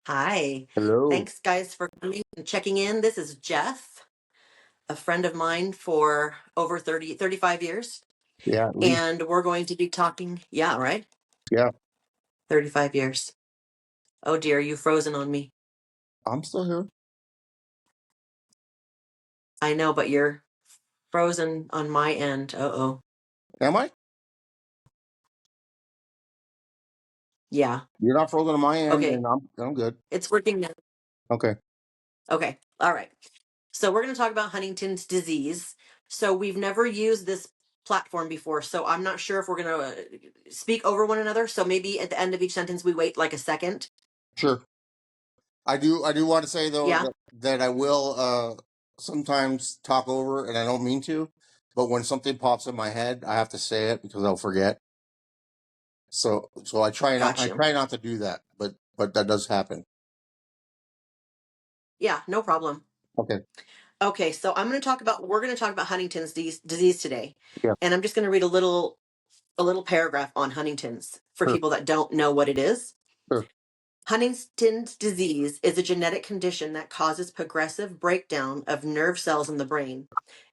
Hi. Hello. Thanks, guys, for coming and checking in. This is Jeff, a friend of mine for over 35 years. Yeah, at least. And we're going to be talking, yeah, right? Yeah, 35 years. Oh, dear, you frozen on me. I'm still here. I know, but you're frozen on my end. Uh-oh. Am I? Yeah. You're not frozen on my end, Okay. and I'm good. It's working now. Okay. Okay. All right. So we're going to talk about Huntington's disease. So we've never used this platform before, so I'm not sure if we're going to speak over one another. So maybe at the end of each sentence, we wait like a second. Sure. I do want to say though Yeah. that I will sometimes talk over, and I don't mean to, but when something pops in my head, I have to say it because I'll forget. So I Gotcha. try not to do that, but that does happen. Yeah, no problem. Okay. Okay, so we're going to talk about Huntington's disease today. Yeah. And I'm just going to read a little paragraph on Huntington's for Sure. people that don't know what it is. Sure. Huntington's disease is a genetic condition that causes progressive breakdown of nerve cells in the brain.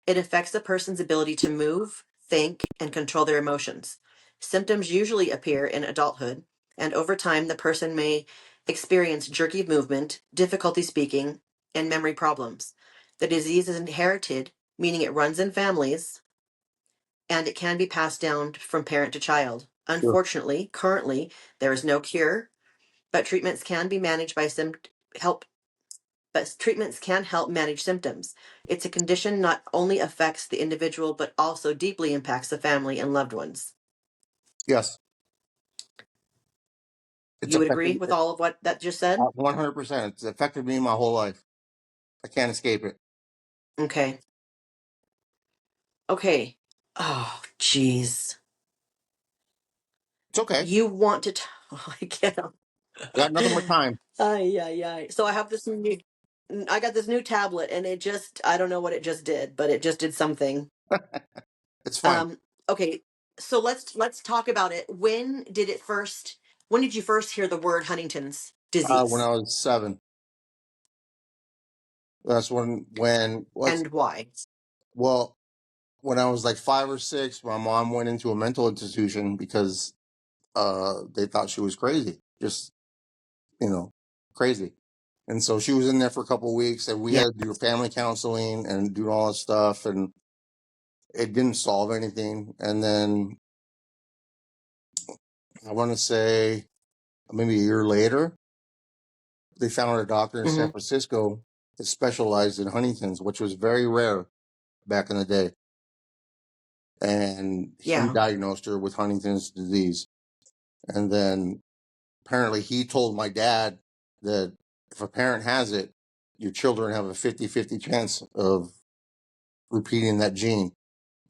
It affects a person's ability to move, think, and control their emotions. Symptoms usually appear in adulthood, and over time, the person may experience jerky movement, difficulty speaking, and memory problems. The disease is inherited, meaning it runs in families, and it can be passed down from parent to child. Sure. Unfortunately, currently, there is no cure, but help treatments can help manage symptoms. It's a condition not only affects the individual but also deeply impacts the family and loved ones. Yes. It's You would agree affected with all of what that just said? 100%. It's affected me my whole life. I can't escape it. Okay. Okay. Oh, jeez. It's okay. You want to oh, I can't. Got nothing but time. Ay, ay, ay. So I got this new tablet and I don't know what it just did, but it just did something. It's fine. Okay, so let's talk about it. When did you first hear the word Huntington's When disease I was 7. That's when what's and why? well, when I was like 5 or 6, my mom went into a mental institution because they thought she was crazy. Just, you know, crazy. And so she was in there for a couple of weeks, and we Yeah. had to do family counseling and do all that stuff, and it didn't solve anything. And then I want to say maybe a year later, they found a doctor in San Hmm. Francisco that specialized in Huntington's, which was very rare back in the day. And he Yeah. diagnosed her with Huntington's disease. And then apparently he told my dad that if a parent has it, your children have a 50-50 chance of repeating that gene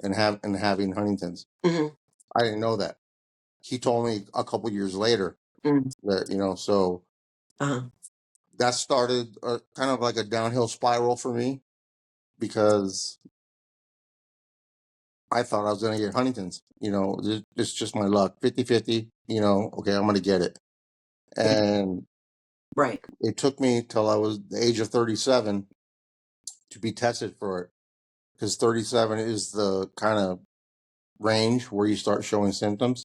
and having Huntington's. Hmm. I didn't know that. He told me a couple years later Mm. that, so Uh-huh. that started kind of like a downhill spiral for me because I thought I was going to get Huntington's. It's just my luck. 50-50, okay, I'm going to get it. Yeah. And Right. it took me till I was the age of 37 to be tested for it because 37 is the kind of range where you start showing symptoms.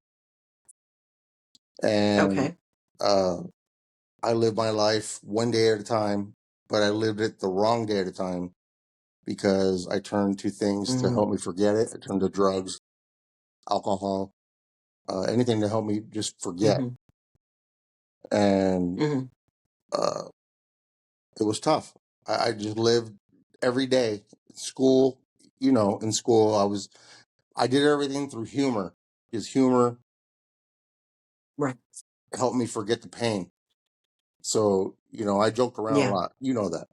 And Okay. uh, I lived my life one day at a time, but I lived it the wrong day at a time because I turned to things to Hmm. help me forget it. I turned to drugs, alcohol, anything to help me just forget. Hmm. And Hmm. uh, it was tough. I just lived every day. School, in school, I did everything through humor because humor Right. helped me forget the pain. So, I joked around a Yeah. lot. You know that.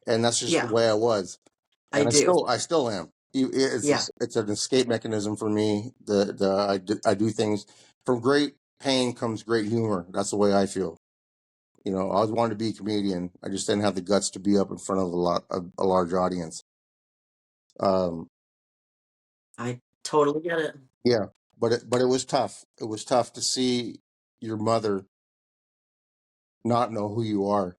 And that's just the Yeah. way I was. I And do. I still am. Yeah. It's an escape mechanism for me. I do things from great pain comes great humor. That's the way I feel. I always wanted to be a comedian. I just didn't have the guts to be up in front of a large audience. Um, I totally get it. yeah, but it was tough. It was tough to see your mother not know who you are.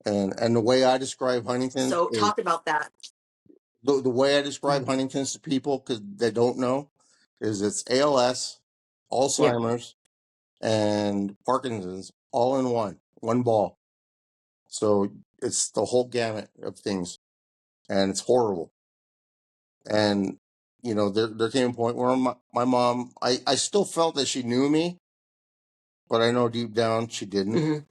And the way I describe Huntington's So is talk about that. the way I describe Mhm. Huntington's to people because they don't know is it's ALS, Yeah. Alzheimer's, and Parkinson's all in one ball. So it's the whole gamut of things, and it's horrible. And there came a point where my mom, I still felt that she knew me, but I know deep down she didn't.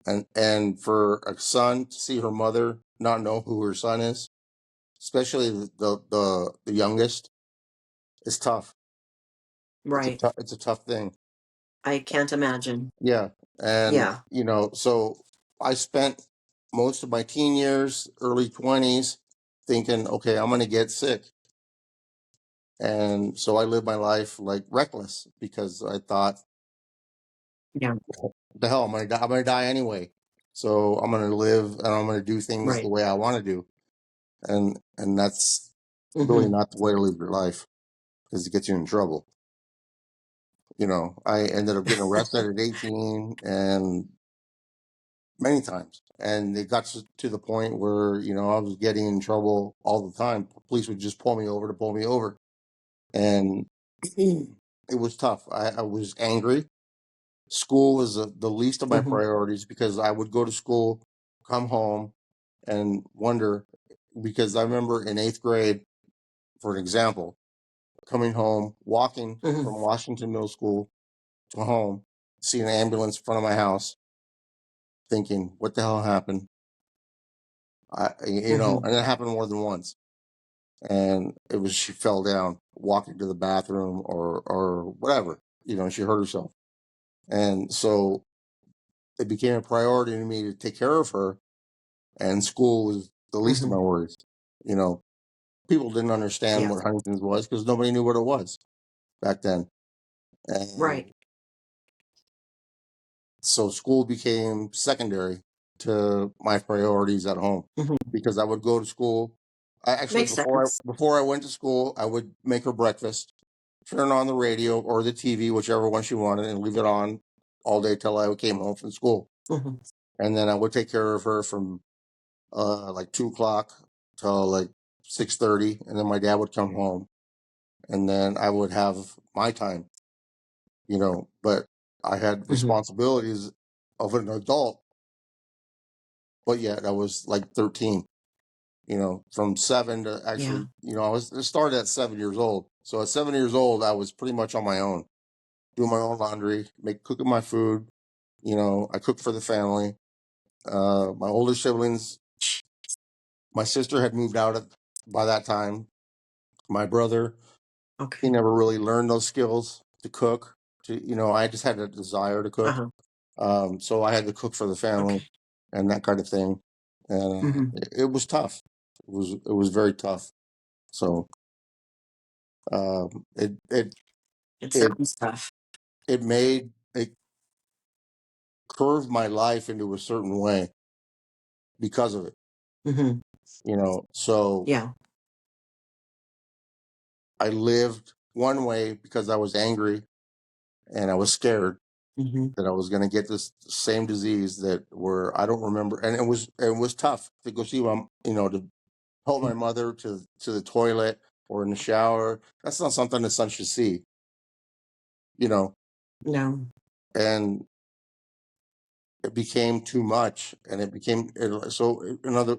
Hmm. And for a son to see her mother not know who her son is, especially the youngest, is tough. Right. It's a tough thing. I can't imagine. Yeah. And Yeah. so I spent most of my teen years, early 20s, thinking, okay, I'm going to get sick. And so I lived my life like reckless because I thought, Yeah. the hell, I'm gonna die anyway. So I'm gonna live and I'm gonna do things the Right. way I want to do. And that's really Hmm. not the way to live your life because it gets you in trouble. I ended up getting arrested at 18 and many times. And it got to the point where, I was getting in trouble all the time. Police would just pull me over to pull me over. And it was tough. I was angry. School was the least of my Hmm. priorities because I would go to school, come home, and wonder. Because I remember in 8th grade, for an example, coming home, walking Hmm. from Washington Middle School to home, seeing an ambulance in front of my house, thinking, "What the hell happened?" Hmm. And it happened more than once. And it was she fell down walking to the bathroom or whatever. She hurt herself, and so it became a priority to me to take care of her. And school was the least of Hmm. my worries. You know, People didn't understand Yeah. what Huntington's was because nobody knew what it was back then. Right. And so school became secondary to my priorities at home Hmm. because I would go to school. I actually Makes sense. before I went to school, I would make her breakfast, turn on the radio or the TV, whichever one she wanted, and leave it on all day till I came home from school. Hmm. And then I would take care of her from like 2 o'clock till like 6:30, and then my dad would come home, and then I would have my time. But I had Hmm. responsibilities of an adult, but yet I was like 13. From 7 to Yeah. actually, I started at 7 years old. So at 7 years old, I was pretty much on my own, doing my own laundry, cooking my food. I cooked for the family. My older siblings, my sister had moved out by that time. My brother, he Okay. never really learned those skills to cook. I just had a desire to cook. Uh-huh. So I had to cook for the family Okay. and that kind of thing. And Hmm. it was tough. It was very tough. So it it It it sounds tough. it curved my life into a certain way because of it. Hmm. So Yeah. I lived one way because I was angry and I was scared Hmm. that I was going to get this same disease that where I don't remember, and it was tough to go see my to help my mother to the toilet or in the shower. That's not something the son should see, you know. No. And it became too much, and it became so another.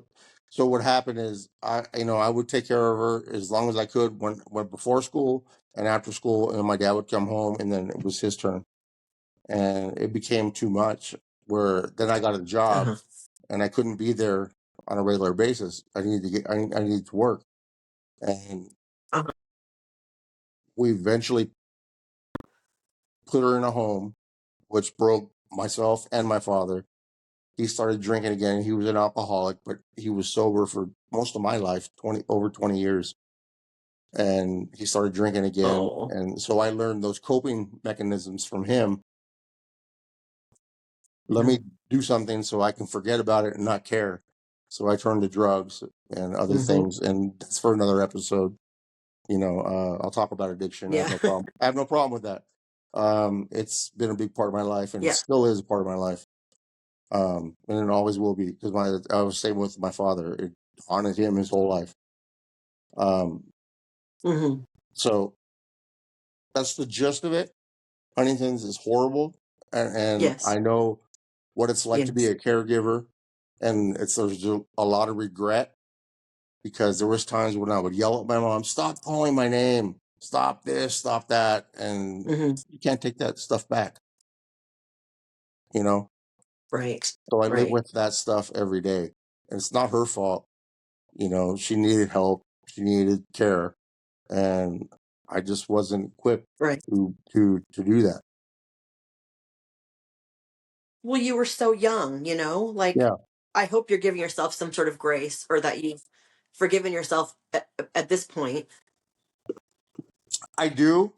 So what happened is I would take care of her as long as I could when before school and after school, and my dad would come home, and then it was his turn, and it became too much. Where then I got a job, Uh-huh. and I couldn't be there on a regular basis. I needed to work, and Uh-huh. we eventually put her in a home, which broke myself and my father. He started drinking again. He was an alcoholic, but he was sober for most of my life, over 20 years. And he started drinking again. Oh. And so I learned those coping mechanisms from him. Let Yeah. me do something so I can forget about it and not care. So I turned to drugs and other Hmm. things. And that's for another episode. I'll talk about addiction. I have Yeah. no problem. I have no problem with that. It's been a big part of my life, and it Yeah. still is a part of my life. And it always will be, because I was same with my father. It haunted him his whole life. Hmm. So that's the gist of it. Huntington's is horrible, and Yes. I know what it's like to be Yes. a caregiver, and there's a lot of regret, because there was times when I would yell at my mom, "Stop calling my name, stop this, stop that," and Hmm. you can't take that stuff back, you know. Right. So I live Right. with that stuff every day, and it's not her fault. She needed help, she needed care, and I just wasn't equipped Right. to do that. Well, you were so young, like, Yeah, I hope you're giving yourself some sort of grace, or that you've forgiven yourself at this point. I do.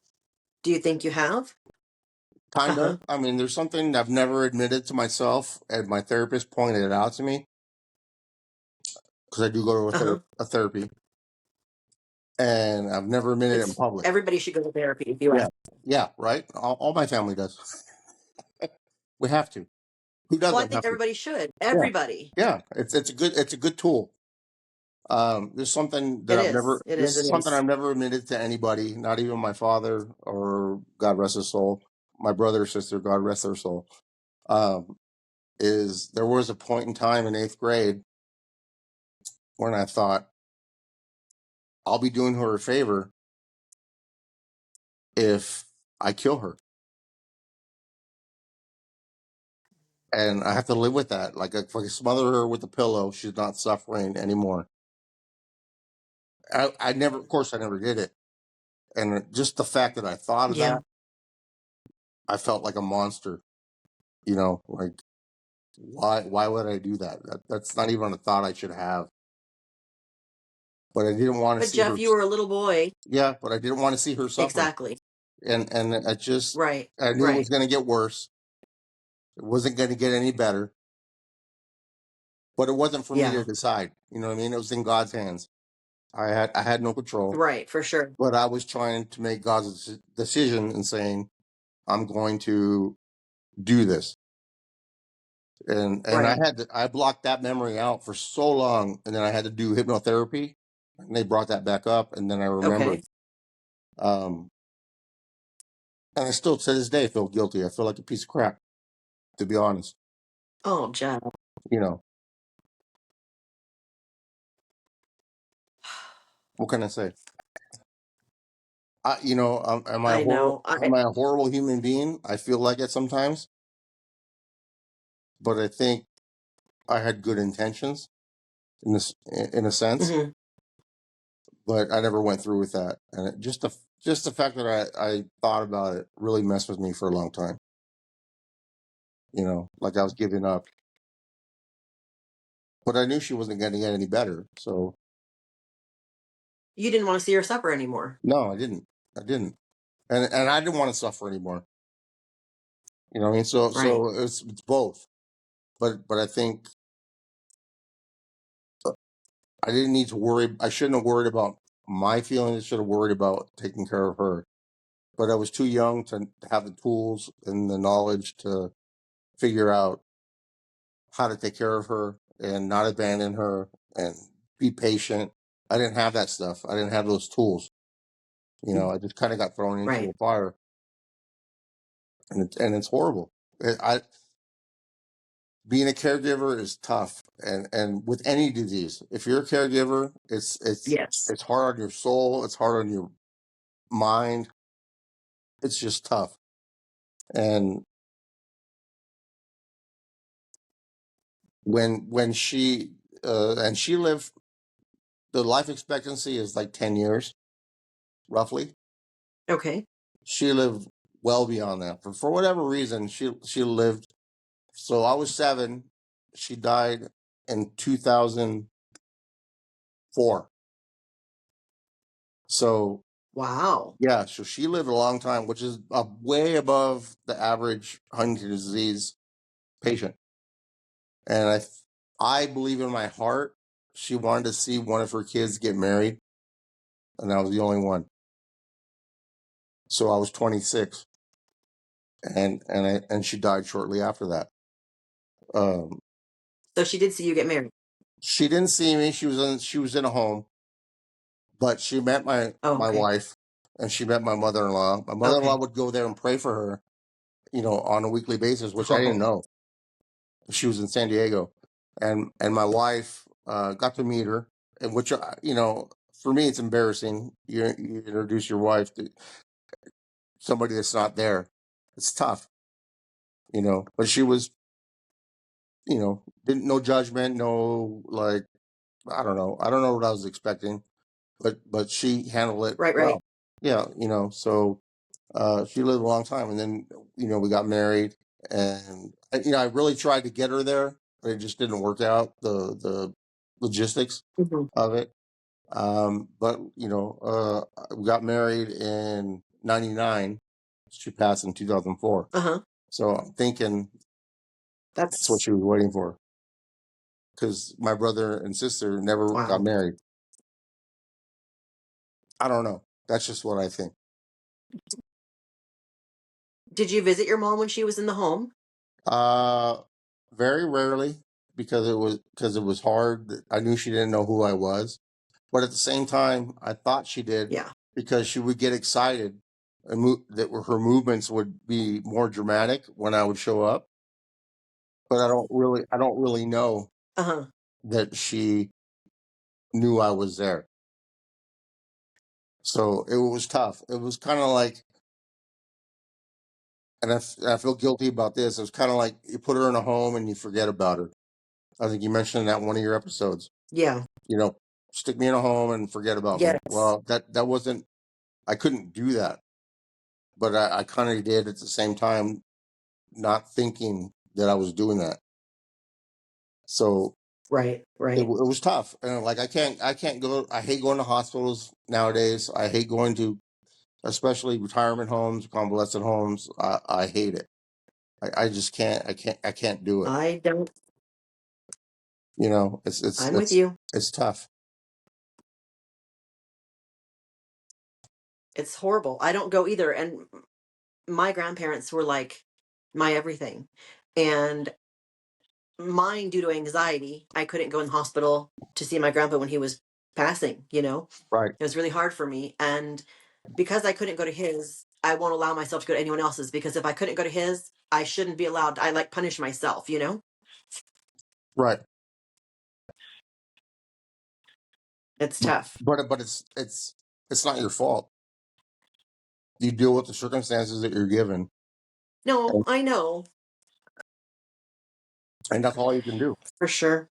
Do you think you have? Kind Uh-huh. of. I mean, there's something I've never admitted to myself, and my therapist pointed it out to me, because I do go to Uh-huh. a therapy, and I've never admitted it in It's public. everybody should go to therapy if you Yeah, ask. yeah, right. All my family does. We have to. Who Well, I doesn't think have to? everybody should. Yeah, Everybody. yeah. It's a good tool. There's something that It I've is. never. It This is. is It something is. I've never admitted to anybody, not even my father, or God rest his soul, my brother or sister, God rest their soul. Um, is there was a point in time in eighth grade when I thought, I'll be doing her a favor if I kill her, and I have to live with that. Like, if I smother her with a pillow, she's not suffering anymore. I never, of course, I never did it, and just the fact that I thought of Yeah. that, I felt like a monster. Like, why would I do that? That's not even a thought I should have. But I didn't want to But see Jeff, her. you were a little boy. Yeah, but I didn't want to see her suffer, Exactly. and Right. I knew it was Right. going to get worse. It wasn't going to get any better. But it wasn't for me to Yeah. decide. You know what I mean? It was in God's hands. I had no control, Right. For sure. but I was trying to make God's decision and saying, I'm going to do this. And Right. I blocked that memory out for so long, and then I had to do hypnotherapy, and they brought that back up, and then I remembered. Okay. Um, and I still to this day feel guilty. I feel like a piece of crap, to be honest. Oh, Jeff. You know, what can I say? I know. Am I a horrible human being? I feel like it sometimes, but I think I had good intentions in a sense, Mhm. but I never went through with that. And just the fact that I thought about it really messed with me for a long time. Like I was giving up, but I knew she wasn't going to get any better. So You didn't want to see her suffer anymore. no, I didn't. I didn't, and I didn't want to suffer anymore. You know what I mean? Right. So it's both. But I think I didn't need to worry. I shouldn't have worried about my feelings. I should have worried about taking care of her. But I was too young to have the tools and the knowledge to figure out how to take care of her and not abandon her and be patient. I didn't have that stuff. I didn't have those tools. I just kind of got thrown into Right. the fire, and it's horrible. I Being a caregiver is tough, and with any disease, if you're a caregiver, Yes. it's hard on your soul. It's hard on your mind. It's just tough. And when she lived, the life expectancy is like 10 years roughly. Okay. She lived well beyond that. For whatever reason, she lived. So I was 7. She died in 2004. So Wow. yeah, so she lived a long time, which is way above the average Huntington's disease patient. And I believe in my heart she wanted to see one of her kids get married, and I was the only one. So I was 26. and she died shortly after that. Um, So she did see you get married. she didn't see me. She was in a home, but she met Oh, my okay. wife, and she met my mother-in-law. My mother-in-law Okay. would go there and pray for her, on a weekly basis, which I didn't Oh, know. She was in San Diego, and my wife got to meet her, and which for me it's embarrassing. You introduce your wife to somebody that's not there. It's tough, But she was, didn't no judgment, no like I don't know what I was expecting, but she handled it right, right. well. Yeah, so she lived a long time, and then we got married, and I really tried to get her there, but it just didn't work out the logistics Hmm. of it. But we got married in '99. She passed in 2004. Uh-huh. So I'm thinking that's what That's she was waiting for, because my brother and sister never got wow. married. I don't know. That's just what I think. Did you visit your mom when she was in the home? Uh, Very rarely, because it was hard. I knew she didn't know who I was, but at the same time, I thought she did, Yeah. because she would get excited and that her movements would be more dramatic when I would show up. But I don't really know Uh-huh. that she knew I was there. So it was tough. It was kind of like, and I feel guilty about this. It was kind of like you put her in a home and you forget about her. I think you mentioned that in one of your episodes. Yeah. You know, Stick me in a home and forget about me. Yes. Well, that wasn't. I couldn't do that, but I kind of did at the same time, not thinking that I was doing that. So Right, it right. was tough, and like I can't go. I hate going to hospitals nowadays. I hate going to, especially retirement homes, convalescent homes. I hate it. I just can't. I can't do it. I don't It's it's I'm with it's you. it's tough. It's horrible. I don't go either. And my grandparents were like my everything. And mine, due to anxiety, I couldn't go in the hospital to see my grandpa when he was passing. Right. It was really hard for me. And because I couldn't go to his, I won't allow myself to go to anyone else's, because if I couldn't go to his, I shouldn't be allowed. I like punish myself. Right. It's tough. But it's not your fault. You deal with the circumstances that you're given, No, and, I know and that's all you can do. for sure.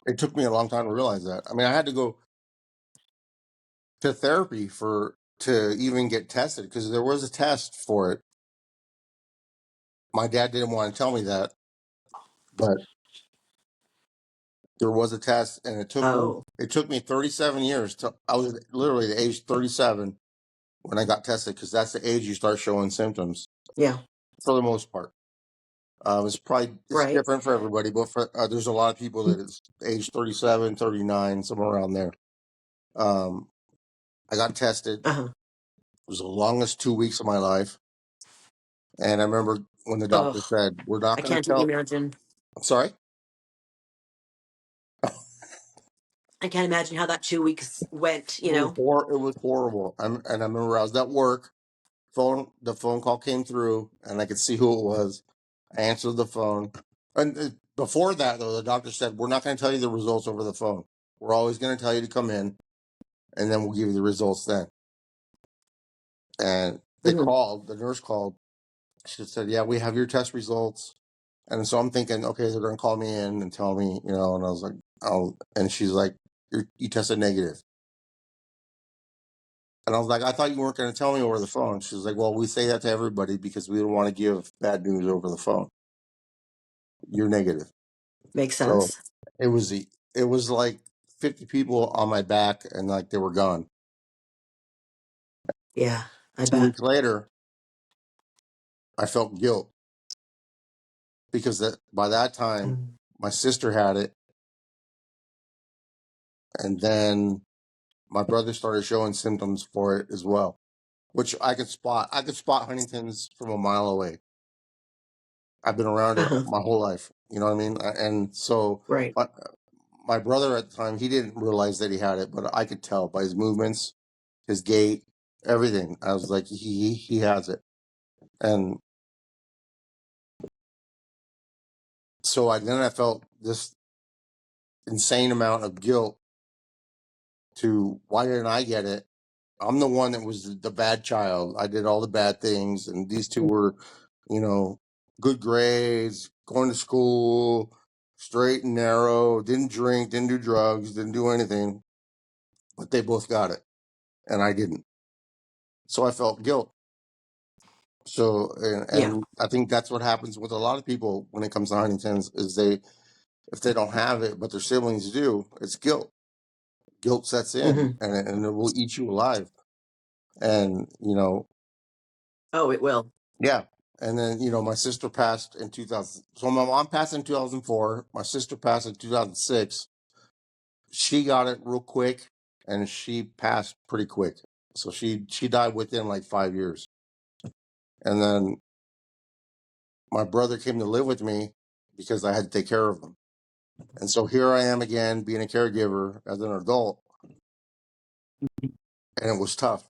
It took me a long time to realize that. I mean, I had to go to therapy to even get tested, because there was a test for it. My dad didn't want to tell me that, but there was a test, and Oh, it took me 37 years to I was literally the age 37 when I got tested, because that's the age you start showing symptoms yeah, for the most part. It's right. different for everybody, but there's a lot of people that it's age 37, 39, somewhere around there. Um, I got tested. It Uh-huh. was the longest 2 weeks of my life. And I remember when the doctor Oh, said, "We're not I going to can't even tell." imagine. I'm sorry. I can't imagine how that 2 weeks went, It you was know? it was horrible. And I remember I was at work. The phone call came through, and I could see who it was. I answered the phone, and before that, though, the doctor said, "We're not going to tell you the results over the phone. We're always going to tell you to come in, and then we'll give you the results then." And Hmm. the nurse called. She said, "Yeah, we have your test results." And so I'm thinking, okay, they're going to call me in and tell me, and I was like, "Oh," and she's like, "You tested negative." And I was like, "I thought you weren't going to tell me over the phone." She was like, "Well, we say that to everybody because we don't want to give bad news over the phone. You're negative." Makes So sense. it was like 50 people on my back, and like they were gone. Yeah, I Two bet. weeks later, I felt guilt, because by that time, Mm. my sister had it, and then my brother started showing symptoms for it as well, which I could spot. I could spot Huntington's from a mile away. I've been around it Uh-huh. my whole life. You know what I mean? And so Right. my brother at the time, he didn't realize that he had it, but I could tell by his movements, his gait, everything. I was like, he has it. And so I felt this insane amount of guilt to why didn't I get it? I'm the one that was the bad child. I did all the bad things, and these two were, you know, good grades, going to school, straight and narrow, didn't drink, didn't do drugs, didn't do anything, but they both got it, and I didn't. So I felt guilt. So, Yeah. and I think that's what happens with a lot of people when it comes to Huntington's is if they don't have it, but their siblings do, it's guilt. Guilt sets in, Hmm. and it will eat you alive. And Oh, it will. yeah. And then my sister passed in 2000. So my mom passed in 2004. My sister passed in 2006. She got it real quick, and she passed pretty quick. So she died within like 5 years. And then my brother came to live with me because I had to take care of him. And so here I am again, being a caregiver as an adult, and it was tough.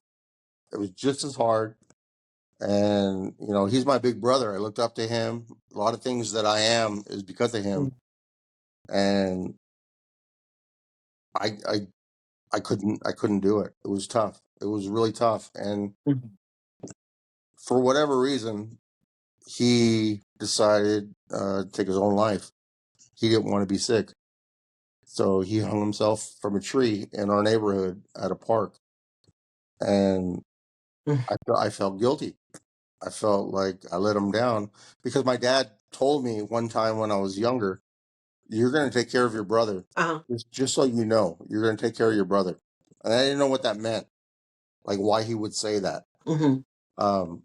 It was just as hard. And he's my big brother. I looked up to him. A lot of things that I am is because of him. And I I I couldn't do it. It was tough. It was really tough. And Mhm. for whatever reason, he decided to take his own life. He didn't want to be sick. So he hung himself from a tree in our neighborhood at a park. And Mhm. I felt guilty. I felt like I let him down because my dad told me one time when I was younger, you're going to take care of your brother. Uh-huh. Just so you know, you're going to take care of your brother. And I didn't know what that meant, like why he would say that. Hmm. Um,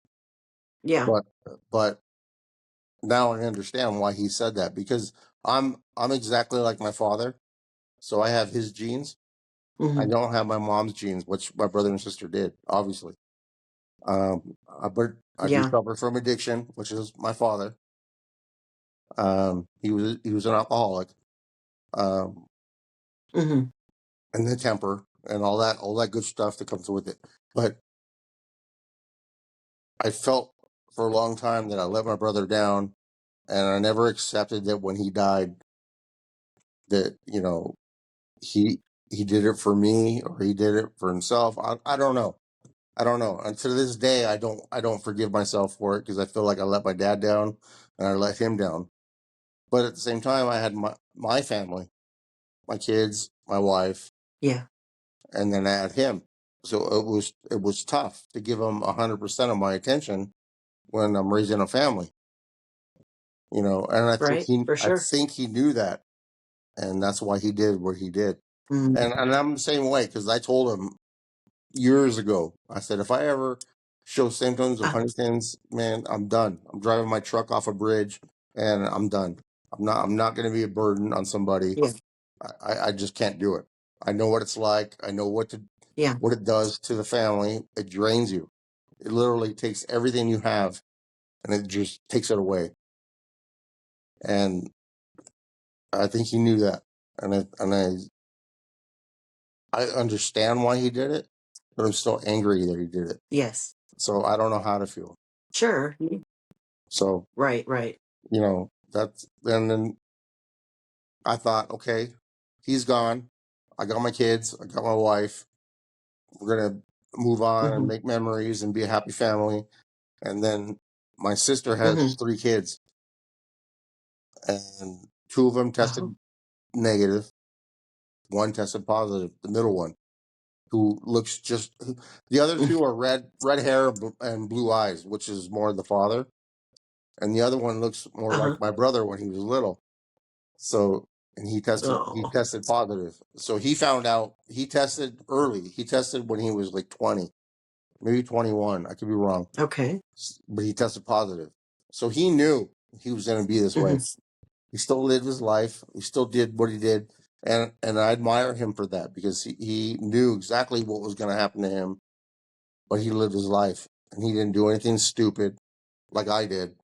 Yeah. but but now I understand why he said that because I'm exactly like my father, so I have his genes. I Hmm. don't have my mom's genes, which my brother and sister did, obviously. But I do Yeah. suffer from addiction, which is my father. He was an alcoholic, um, Hmm. and the temper and all that good stuff that comes with it. But I felt for a long time that I let my brother down, and I never accepted that when he died, that he he did it for me or he did it for himself. I don't know. I don't know. And to this day, I don't forgive myself for it because I feel like I let my dad down and I let him down. But at the same time, I had my family, my kids, my wife, Yeah. and then I had him. So it was tough to give him 100% of my attention when I'm raising a family. And I think Right. For sure. he knew that, and that's why he did what he did. Mm. And I'm the same way because I told him years ago. I said if I ever show symptoms of Uh, Huntington's, man, I'm done. I'm driving my truck off a bridge, and I'm done. I'm not going to be a burden on somebody. yeah. I just can't do it. I know what it's like. I know Yeah. what it does to the family. It drains you. It literally takes everything you have, and it just takes it away. And I think he knew that, and I understand why he did it, but I'm still angry that he did it. Yes. So I don't know how to feel. Sure. So Right. Right. that's and then I thought, okay, he's gone. I got my kids. I got my wife. We're gonna move on and Hmm. make memories and be a happy family. And then my sister has Hmm. 3 kids, and two of them Oh. tested negative. One tested positive. The middle one, who looks just the other two are red hair and blue eyes, which is more the father, and the other one looks more like Uh-huh. my brother when he was little. So, and he Oh. tested positive. So he found out he tested early. He tested when he was like 20, maybe 21. I could be wrong, Okay. but he tested positive. So he knew he was going to be this way. Hmm. He still lived his life. He still did what he did. And I admire him for that because he knew exactly what was going to happen to him, but he lived his life and he didn't do anything stupid like I did.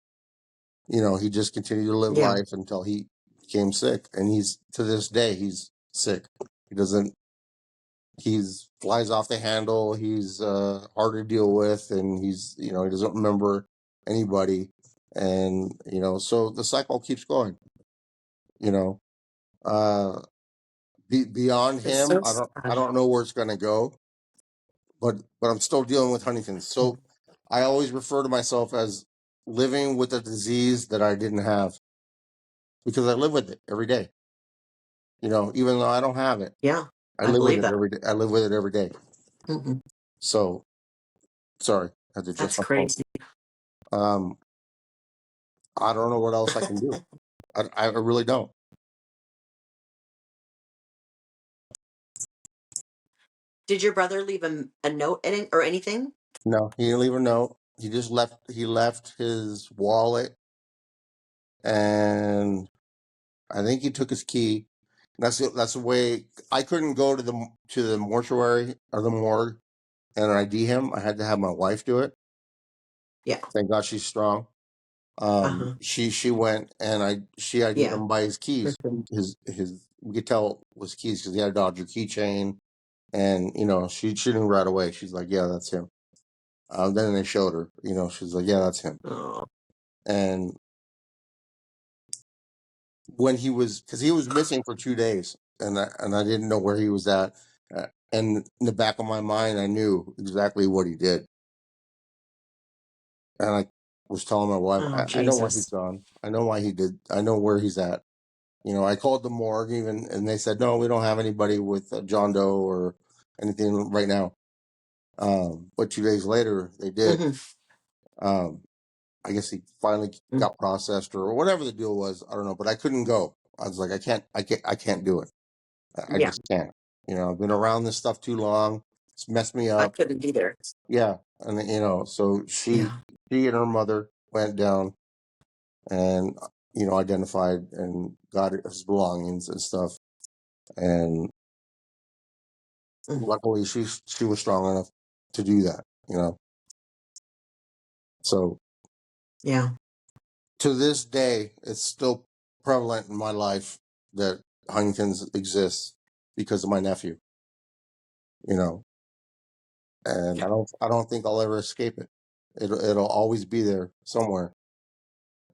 he just continued to live Yeah. life until he became sick, and he's to this day he's sick. He doesn't. He's flies off the handle. He's hard to deal with, and he doesn't remember anybody, and so the cycle keeps going. You know, uh, beyond It's him, so I sad. don't know where it's going to go, but I'm still dealing with Huntington's. So I always refer to myself as living with a disease that I didn't have because I live with it every day. Even though I don't have it, Yeah, I I live with believe it that. every day. I live with it every day. Hmm. So sorry, I had to adjust That's my phone. crazy. Um, I don't know what else I can do. I really don't. Did your brother leave a note or anything? No, he didn't leave a note. He just left. He left his wallet, and I think he took his key. That's the way I couldn't go to the mortuary or the morgue and ID him. I had to have my wife do it. Yeah. Thank God she's strong. Uh-huh. She went and she ID'd Yeah. him by his For keys. sure. His we could tell it was keys because he had a Dodger keychain, and she knew right away. She's like, yeah, that's him. Then they showed her. She's like, yeah, that's him. Oh. And when because he was missing for 2 days, and I didn't know where he was at. And in the back of my mind, I knew exactly what he did. And I was telling my wife, Oh, I know why he's Jesus. gone. I know why he did. I know where he's at. I called the morgue even, and they said, no, we don't have anybody with John Doe or anything right now. But 2 days later, they did. Hmm. Um, I guess he finally got processed or whatever the deal was. I don't know, but I couldn't go. I was like, I can't do it. I Yeah, just can't. I've been around this stuff too long. It's messed me I up. couldn't either. Yeah, and so Yeah. she and her mother went down and identified and got his belongings and stuff. And Mm. luckily, she was strong enough to do that. So Yeah. to this day, it's still prevalent in my life that Huntington's exists because of my nephew. You know, and Yeah. I don't think I'll ever escape it. It'll always be there somewhere.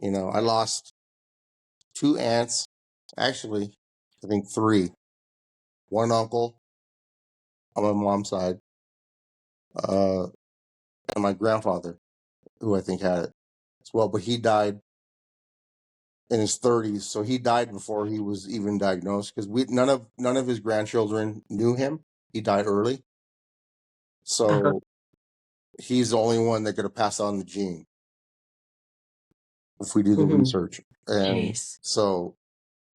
I lost two aunts, actually, I think three. One uncle on my mom's side, uh, and my grandfather, who I think had it as well, but he died in his 30s, so he died before he was even diagnosed because we none of his grandchildren knew him. He died early, Uh-huh. so he's the only one that could have passed on the gene if we do the Hmm. research. And Jeez. so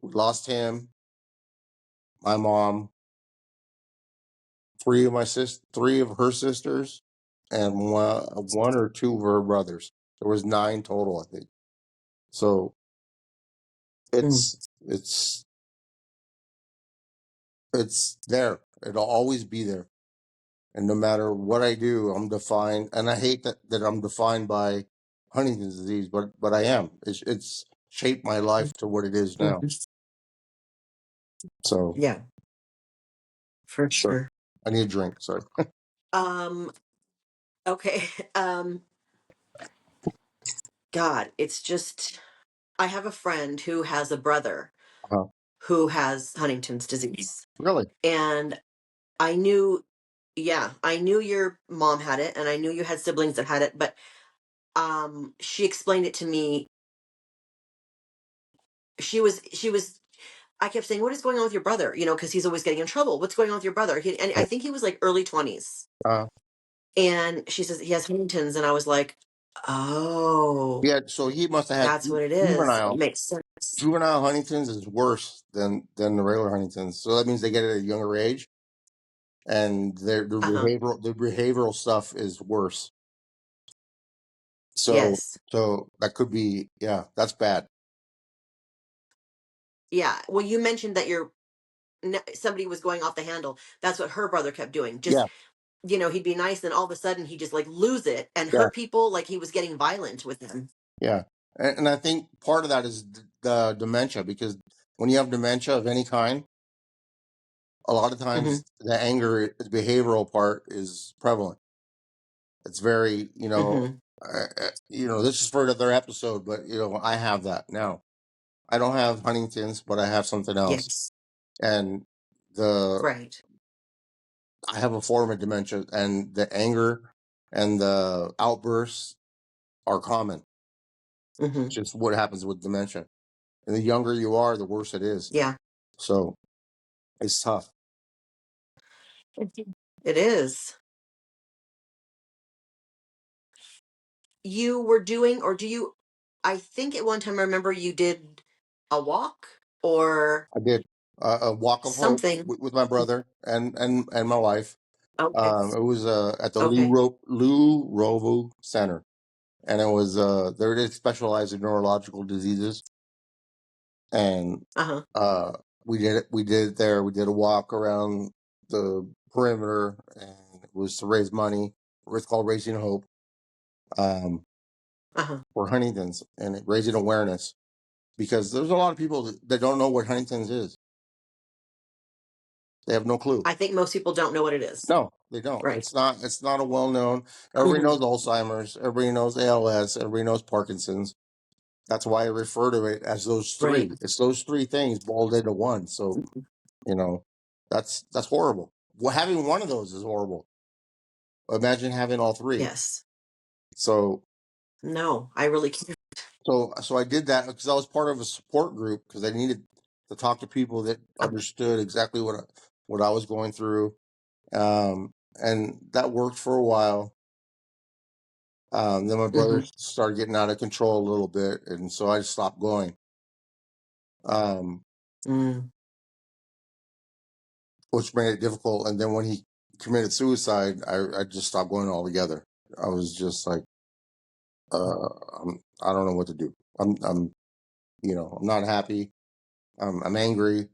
we lost him, my mom, three of her sisters, and one or two of her brothers. There was nine total, I think. So Mm. it's it's it's there. It'll always be there. And no matter what I do, I'm defined. And I hate that I'm defined by Huntington's disease, but I am. It's shaped my life to what it is now. Mhm. So Yeah, for sorry, sure. I need a drink. Sorry. Um, okay. Um, God, it's just I have a friend who has a brother uh who has Huntington's disease. Really? And I knew, yeah, I knew your mom had it and I knew you had siblings that had it, but she explained it to me. She was I kept saying, "What is going on with your brother?" Because he's always getting in trouble. What's going on with your brother? And I think he was like early 20s. Uh, And she says he has Huntington's, and I was like, "Oh, yeah. So he must have had that's what it is. It makes sense." juvenile Huntington's is worse than the regular Huntington's. So that means they get it at a younger age, and Uh-huh. their behavioral stuff is worse. So Yes. that could be, yeah, that's bad. Yeah. Well, you mentioned that somebody was going off the handle. That's what her brother kept doing. Just, Yeah, he'd be nice, and all of a sudden he just like lose it and yeah, hurt people, like he was getting violent with them. yeah. And I think part of that is the dementia, because when you have dementia of any kind, a lot of Hmm. times the anger, the behavioral part is prevalent. It's very, Hmm. this is for another episode, but I have that now. I don't have Huntington's, but I have something else, Yes. and the Right. I have a form of dementia, and the anger and the outbursts are common. Hmm. It's just what happens with dementia, and the younger you are, the worse it is. Yeah. So it's tough. Mhm. It is. You were doing, or do you? I think at one time I remember you did a walk or I did a walk of hope something. with my brother and my wife. Okay. It was at the Okay. Lou Rovo Center, and it was they specialize in neurological diseases, and Uh huh. uh, we did it. We did it there. We did a walk around the perimeter, and it was to raise money. It's called Raising Hope, um, Uh huh. for Huntington's, and raising awareness, because there's a lot of people that don't know what Huntington's is. They have no clue. I think most people don't know what it is. No, they don't. Right. It's not a well known. Everybody Hmm. knows Alzheimer's. Everybody knows ALS. Everybody knows Parkinson's. That's why I refer to it as those Right. three. It's those three things boiled into one. So Mhm. you know, that's horrible. Well, having one of those is horrible. Imagine having all three. Yes. So No, I really can't. so I did that because I was part of a support group, because I needed to talk to people that Uh, understood exactly what I was going through. And that worked for a while. Then my brother hmm. started getting out of control a little bit, and so I just stopped going. Um, Mm. which made it difficult. And then when he committed suicide, I just stopped going altogether. I was just like, I don't know what to do. I'm not happy. I'm angry.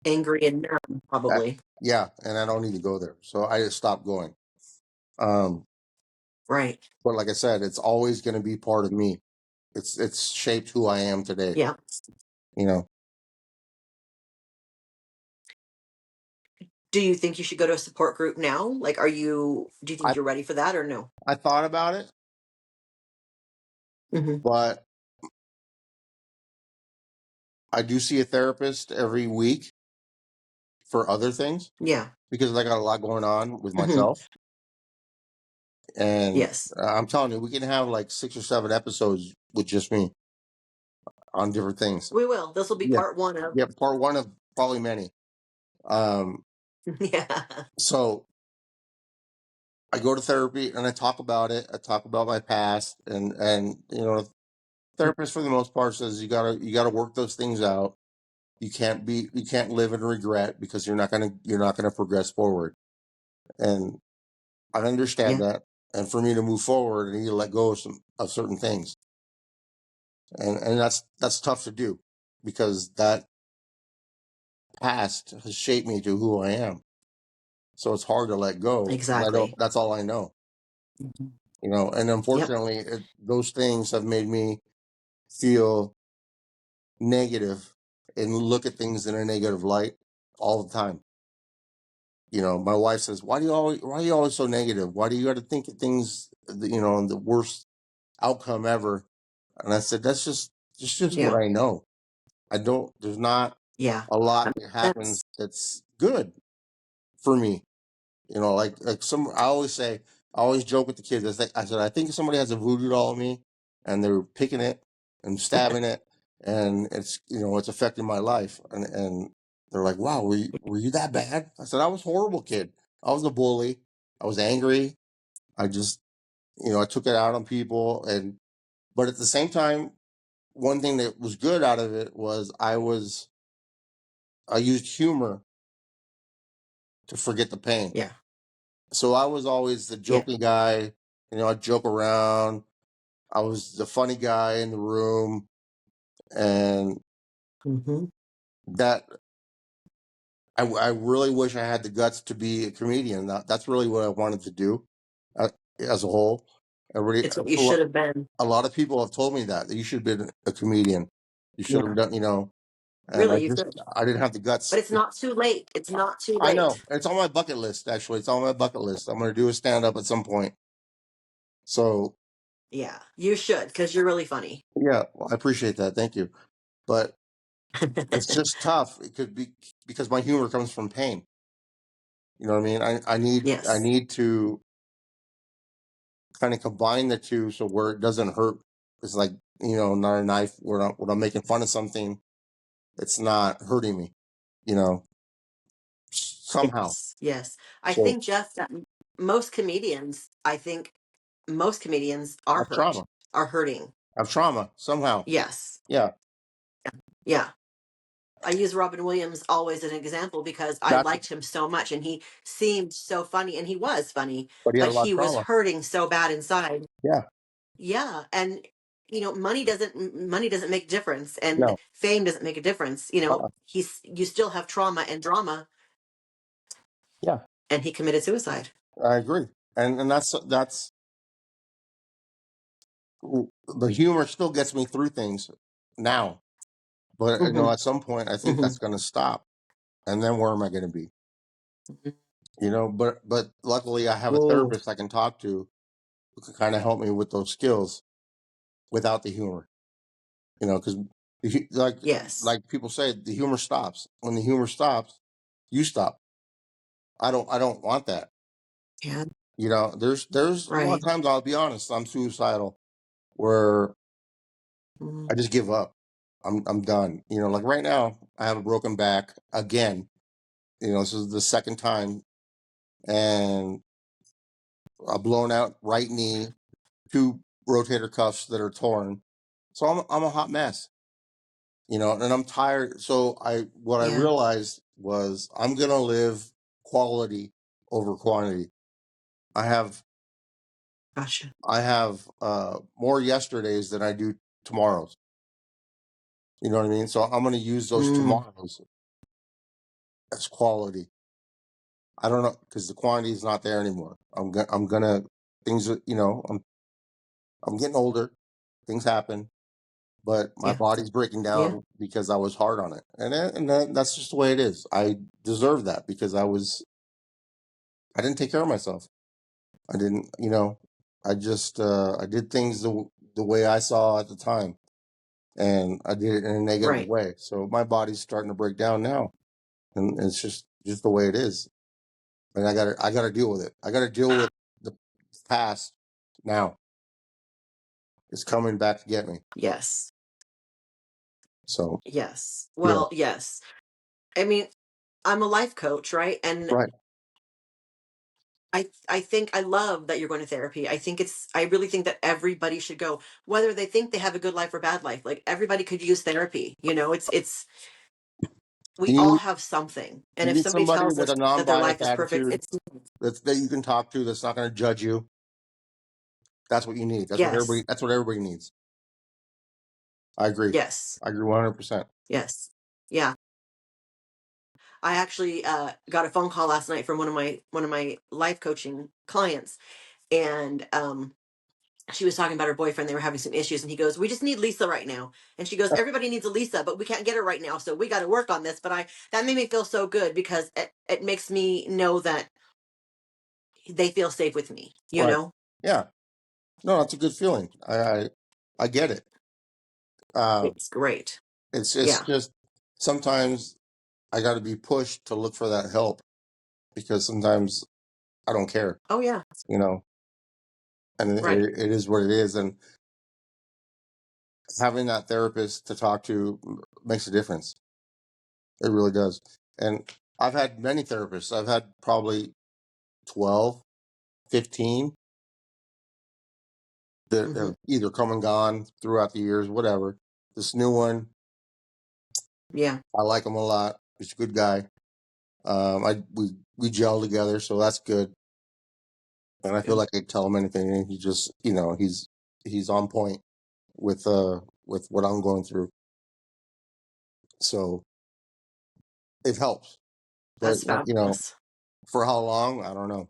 Angry and numb, I, probably. yeah, and I don't need to go there. So I just stopped going. Um, Right. but like I said, it's always going to be part of me. It's shaped who I am today. Yeah. You know, Do you think you should go to a support group now? Like, do you think I you're ready for that or no? I thought about it, Hmm. but I do see a therapist every week for other things, Yeah. because I got a lot going on with Hmm. myself. And Yes. I'm telling you, we can have like 6 or 7 episodes with just me on different things. We will. This will be Yeah. part one of. Yeah. Part one of probably many. Um, Yeah. so I go to therapy and I talk about it. I talk about my past, and therapist for the most part says you gotta work those things out. You can't live in regret, because you're not gonna progress forward. And I understand Yeah. that. And for me to move forward, I need to let go of certain things. And that's tough to do, because that past has shaped me to who I am. So it's hard to let go, because I don't Exactly. that's all I know. Mhm. And Yep. unfortunately, those things have made me feel negative and look at things in a negative light all the time. My wife says, why are you always so negative? Why do you got to think of things, the worst outcome ever? And I said, that's just what Yeah. I know. I don't, there's not Yeah. a lot That that makes happens sense. that's good for me. I always joke with the kids. I said, I think somebody has a voodoo doll of me, and they're picking it and stabbing it, and it's affecting my life. And they're like, wow, were you that bad? I said, I was a horrible kid. I was a bully. I was angry. I just, I took it out on people. But at the same time, one thing that was good out of it was I used humor to forget the pain. Yeah. So I was always the Yeah. joking guy. I'd joke around. I was the funny guy in the room, and Hmm. that I really wish I had the guts to be a comedian. That's really what I wanted to do, as a whole. Everybody, It's what you should have been. a lot of people have told me that you should have been a comedian. You should have Yeah. done, and Really, you should. I didn't have the But guts. it's not too late. It's not too I know late. it's on my bucket list. Actually, it's on my bucket list. I'm going to do a stand up at some point. So Yeah, you should, because you're really funny. yeah, well, I appreciate that. Thank you. But it's just tough. It could be because my humor comes from pain. You know what I mean? I Yes. need to kind of combine the two so where it doesn't hurt. It's like, not a knife when I'm making fun of something, it's not hurting me, you know, somehow. Yes. Yes. I So think, Jeff, that I think most comedians I are have trauma. hurt, are hurting. I have trauma somehow. Yes. Yeah. Yeah. I use Robin Williams always as an example because I That's, liked him so much and he seemed so funny and he was funny, but he had but a lot of he was trauma. hurting so bad inside. Yeah. Yeah. And money doesn't make a difference and No. fame doesn't make a difference. Uh-uh. You still have trauma and drama, Yeah. and he committed suicide. I agree. And that's the humor still gets me through things now. But Hmm. at some point I think Hmm. that's going to stop. And then where am I going to be? Hmm. But luckily I have a Whoa. therapist I can talk to who can kind of help me with those skills without the humor. Because Yes. like people say, the humor stops. When the humor stops, you stop. I don't want that. Yeah. There's a lot of Right. times, I'll be honest, I'm suicidal where Mm. I just give up. I'm done. Like right now, I have a broken back again. This is the second time, and a blown out right knee, two rotator cuffs that are torn. So I'm a hot mess. And I'm tired. So what I Yeah. realized was I'm gonna live quality over quantity. I have Gotcha. more yesterdays than I do tomorrows. You know what I mean? So I'm gonna use those Mm. tomorrows as quality. I don't know because the quantity is not there anymore. I'm gonna things. I'm getting older. Things happen, but my Yeah. body's breaking Yeah. down because I was hard on it, that's just the way it is. I deserve that because I didn't take care of myself. I didn't, I just I did things the way I saw at the time, and I did it in a negative Right. way. So my body's starting to break down now, and it's just the way it is. And I got to deal with it. I got to deal with the past now. It's coming back to get me. Yes. So Yes. yeah, Well, yes. I mean, I'm a life coach, right? And right. I think I love that you're going to therapy. I really think that everybody should go, whether they think they have a good life or bad life. Like everybody could use therapy. It's we You all need, have something. And you if need somebody somebody tells with us a that their life non-biased is perfect, attitude it's that you can talk to. That's not going to judge you. That's what you need. yes. That's what everybody needs. I agree. Yes. I agree 100%. Yes. Yeah. I actually got a phone call last night from one of my life coaching clients, and she was talking about her boyfriend. They were having some issues, and he goes, "We just need Lisa right now." And she goes, "Everybody needs a Lisa, but we can't get her right now, so we got to work on this." But I that made me feel so good because it makes me know that they feel safe with me. You Right. know, Yeah. No, that's a good feeling. I get it. Uh, it's great. it's Yeah. just sometimes I got to be pushed to look for that help because sometimes I don't care, Oh yeah. you know, and Right. it is what it is. And having that therapist to talk to makes a difference. It really does. And I've had many therapists. I've had probably 12, 15 that Hmm. have either come and gone throughout the years, whatever. This new one, Yeah. I like him a lot. He's a good guy. We gel together, so that's good. And I feel Good. like I can tell him anything, and he just, he's on point with what I'm going through. So it helps. But That's fabulous. for how long, I don't know.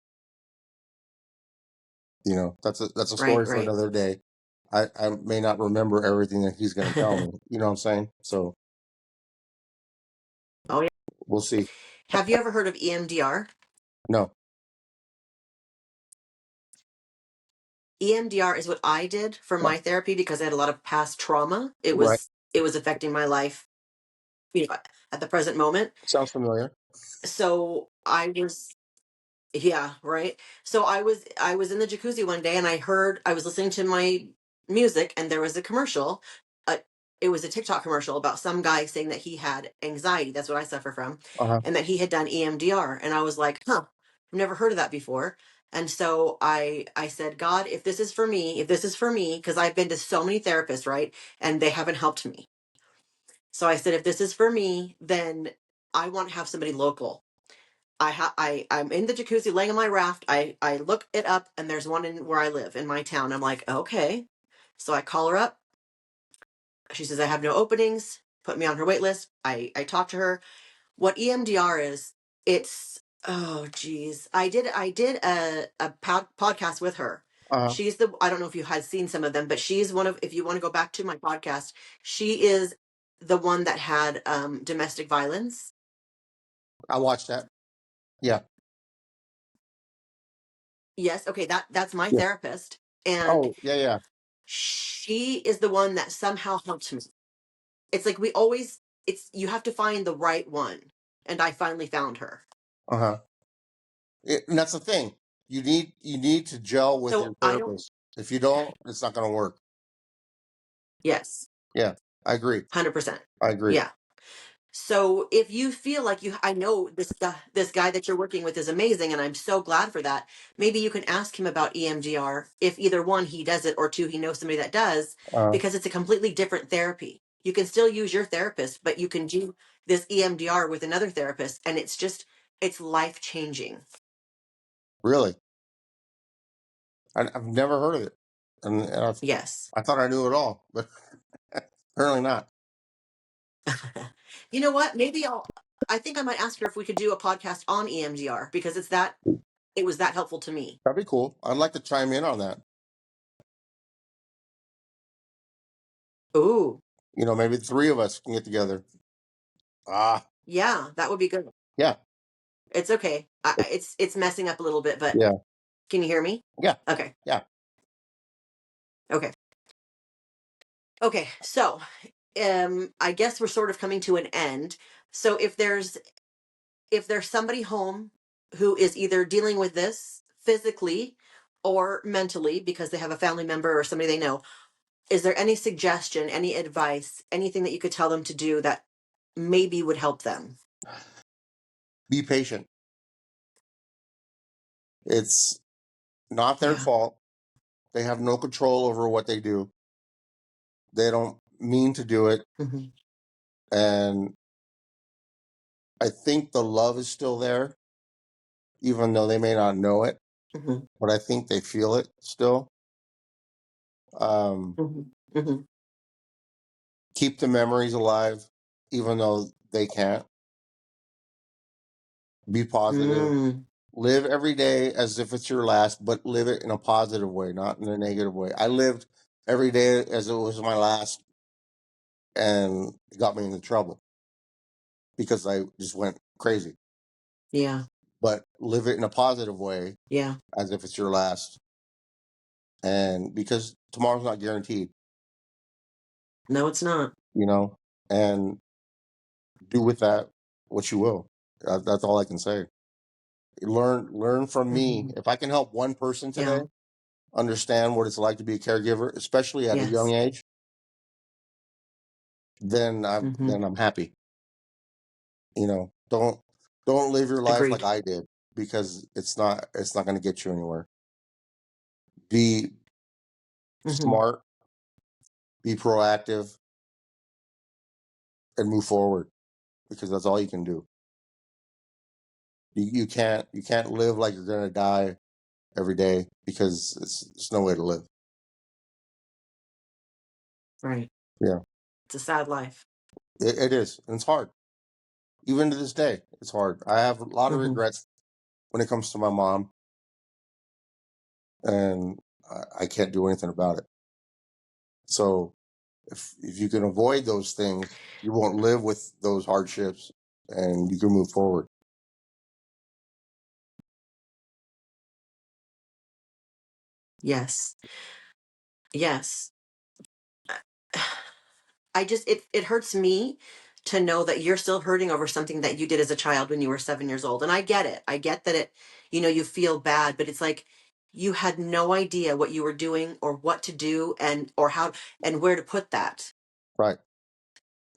That's a Right, story for right. another day. I may not remember everything that he's going to tell me. You know what I'm saying? So Oh yeah. we'll see. Have you ever heard of EMDR? No, EMDR is what I did for yeah, my therapy because I had a lot of past trauma. right. It was affecting my life, at the present moment. Sounds familiar. So I was Yeah, right. So I was in the jacuzzi one day and I was listening to my music and there was a commercial. Uh, it was a TikTok commercial about some guy saying that he had anxiety. That's what I suffer from, Uh huh. and that he had done EMDR. And I was like, "Huh, I've never heard of that before." And so I said, "God, if this is for me, if this is for me, because I've been to so many therapists, right, and they haven't helped me. So I said, if this is for me, then I want to have somebody local. I'm in the jacuzzi laying on my raft. I look it up and there's one in where I live in my town. I'm like, okay. So I call her up. She says I have no openings. Put me on her wait list. I talk to her. What EMDR is, it's oh geez. I did a podcast with her. Uh huh. She's the I don't know if you had seen some of them, but she's one of if you want to go back to my podcast, she is the one that had domestic violence. I watched that. Yeah. Yes, okay, that's my Yeah. therapist. And Oh, yeah, yeah. she is the one that somehow helped me. It's like we always it's you have to find the right one. And I finally found her. Uh huh. And that's the thing. You need to gel with your So I don't therapist. If you don't, it's not going to work. yes, Yeah, I agree. 100%. I agree. Yeah. So if you feel like I know this guy that you're working with is amazing and I'm so glad for that. Maybe you can ask him about EMDR if either one he does it or two he knows somebody that does Uh, because it's a completely different therapy. You can still use your therapist, but you can do this EMDR with another therapist and it's life changing. really, I've never heard of it, and Yes. I thought I knew it all, but apparently not. You know what? I think I might ask her if we could do a podcast on EMDR because it was that helpful to me. That'd be cool. I'd like to chime in on that. Ooh. Maybe the three of us can get together. Ah, Yeah, that would be good. yeah, It's okay. It's messing up a little bit, but yeah, can you hear me? yeah, Okay. yeah. Okay. Okay. So, I guess we're sort of coming to an end. So if there's somebody home who is either dealing with this physically or mentally because they have a family member or somebody they know, is there any suggestion, any advice, anything that you could tell them to do that maybe would help them? Be patient. It's not their Yeah. fault. They have no control over what they do. They don't mean to do it, Hmm. and I think the love is still there, even though they may not know it. Hmm. But I think they feel it still. Um, Hmm. Hmm. keep the memories alive, even though they can't. Be positive. Mm. Live every day as if it's your last, but live it in a positive way, not in a negative way. I lived every day as it was my last, and it got me into trouble because I just went crazy. Yeah. But live it in a positive way Yeah. as if it's your last, and because tomorrow's not guaranteed, No, it's not. you know, and do with that what you will. That's all I can say. Learn from me. Hmm. If I can help one person today Yeah. understand what it's like to be a caregiver, especially at a young Yes. age, then I'm Hmm. then I'm happy. Don't live your life like Agreed. I did, because it's not going to get you anywhere. Be Hmm. smart, be proactive, and move forward, because that's all you can do. You can't live like you're going to die every day, because it's no way to live. Right. Yeah, It's a sad life. it is, and it's hard. Even to this day, it's hard. I have a lot of Hmm. regrets when it comes to my mom. and I can't do anything about it. So if you can avoid those things, you won't live with those hardships, and you can move forward. Yes. Yes. I just it hurts me to know that you're still hurting over something that you did as a child when you were 7 years old. And I get it. I get that it, you feel bad, but it's like you had no idea what you were doing or what to do and or how and where to put that, Right?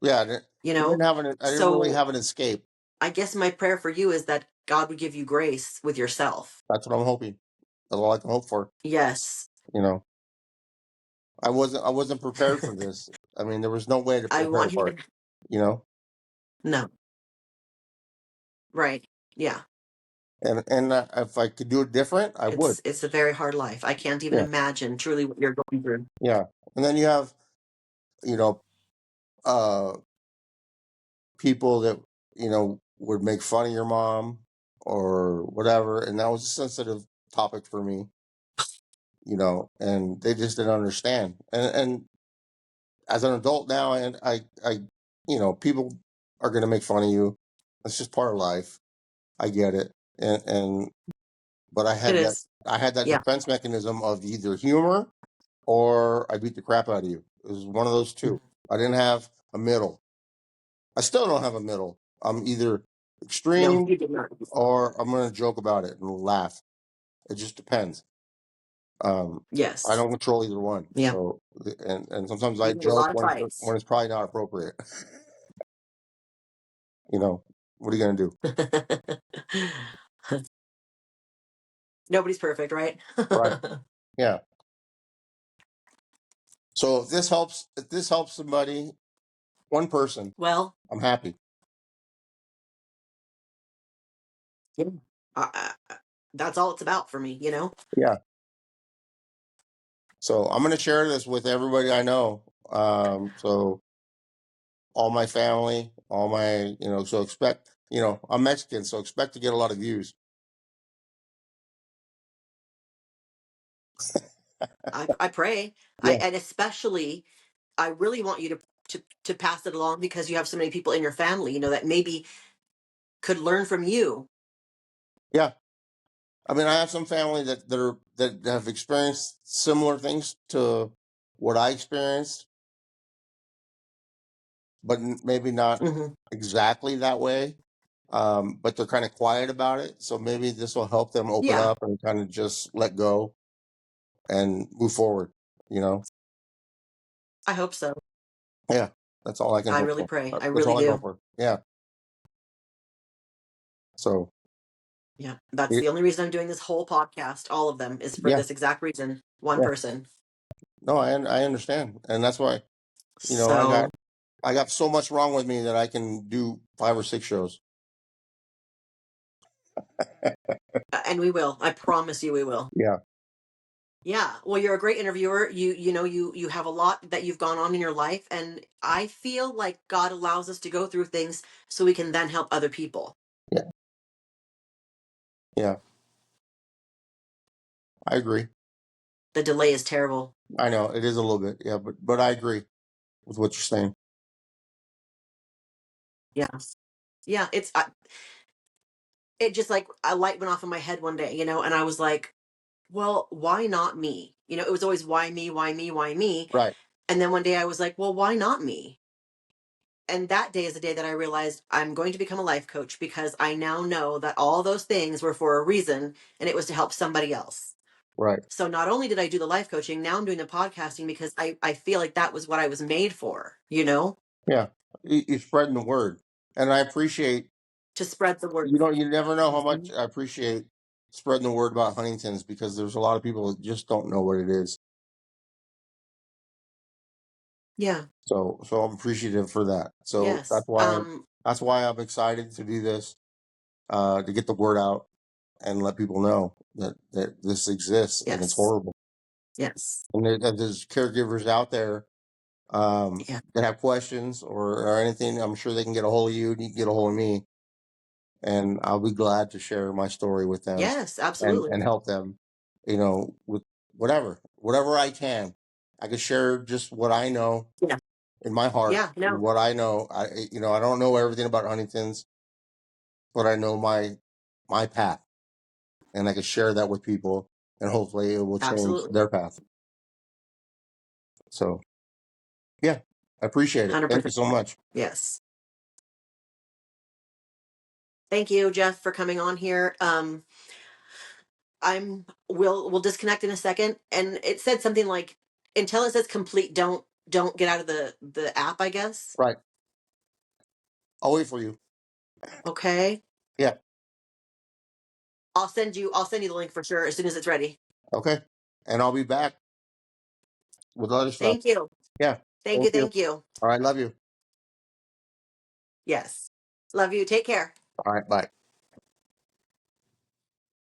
Yeah. you know? I didn't really So have an escape. I guess my prayer for you is that God would give you grace with yourself. That's what I'm hoping. That's all I can hope for. Yes. You know, I wasn't prepared for this. I mean, there was no way to I prepare want you for it. to You know, no. Right. Yeah. and if I could do it different, I would. It's a very hard life. I can't even Yeah, imagine truly what you're going through. yeah. And then you have, you know, uh, people that would make fun of your mom or whatever, and that was a sensitive topic for me. And they just didn't understand. And as an adult now, and people are going to make fun of you. It's just part of life. I get it, and but It is. I had that Yeah. defense mechanism of either humor or I beat the crap out of you. It was one of those two. Mhm. I didn't have a middle. I still don't have a middle. I'm either No, extreme you did not. or I'm going to joke about it and laugh. It just depends. I Yes. don't control either one. Yeah. So, and sometimes I You had a joke lot of fights. when it's probably not appropriate. What are you going to do? Nobody's perfect, right? Right. Yeah. So if this helps somebody, one person, Well, I'm happy. yeah. That's all it's about for me, Yeah. So I'm going to share this with everybody I know. So all my family, all my, so expect, I'm Mexican, so expect to get a lot of views. I pray. Yeah. And especially I really want you to pass it along because you have so many people in your family, that maybe could learn from you. Yeah. I mean, I have some family that have experienced similar things to what I experienced, but maybe not Hmm. exactly that way. But they're kind of quiet about it. So maybe this will help them open Yeah, up and kind of just let go and move forward. You know? I hope so. Yeah, that's all I can I hope really for. pray. I That's really all I can hope do. for. Yeah. So Yeah. That's it, the only reason I'm doing this whole podcast. All of them is for yeah, this exact reason. One yeah. person. No, I understand, and that's why So, I got so much wrong with me that I can do 5 or 6 shows. and we will. I promise you we will. Yeah, Yeah. Well, you're a great interviewer. You have a lot that you've gone on in your life, and I feel like God allows us to go through things so we can then help other people. yeah, yeah. I agree. The delay is terrible. I know it is a little bit. Yeah, but I agree with what you're saying. Yeah. Yeah, it just like a light went off in my head one day, and I was like, well, why not me? It was always why me, why me, why me. Right, And then one day I was like, well, why not me? And that day is the day that I realized I'm going to become a life coach because I now know that all those things were for a reason and it was to help somebody else. right. So not only did I do the life coaching, now I'm doing the podcasting because I feel like that was what I was made for, Yeah, you're spreading the word, and I appreciate. to spread the word. You never know how much Mhm. I appreciate spreading the word about Huntington's because there's a lot of people that just don't know what it is. Yeah. So I'm appreciative for that. So Yes. that's why I'm excited to do this, to get the word out and let people know that this exists and it's Yes. horrible. Yes. And there's caregivers out there, Yeah. that have questions or anything. I'm sure they can get a hold of you and you can get a hold of me, and I'll be glad to share my story with them Yes, absolutely. and help them. with whatever I can. I can share just what I know Yeah. in my heart, Yeah. No. what I know. I don't know everything about Huntington's, but I know my path, and I can share that with people, and hopefully it will change Absolutely. their path. So, yeah, I appreciate it. Thank you 100%. so much. Yes. Thank you, Jeff, for coming on here. We'll disconnect in a second. And it said something like, until it says complete, don't get out of the app, I guess. Right. I'll wait for you. Okay. Yeah. I'll send you the link for sure as soon as it's ready. Okay. And I'll be back with other stuff. Thank you. Yeah. Thank Thank you. you. Thank you. All right. Love you. Yes. Love you. Take care. All right. Bye.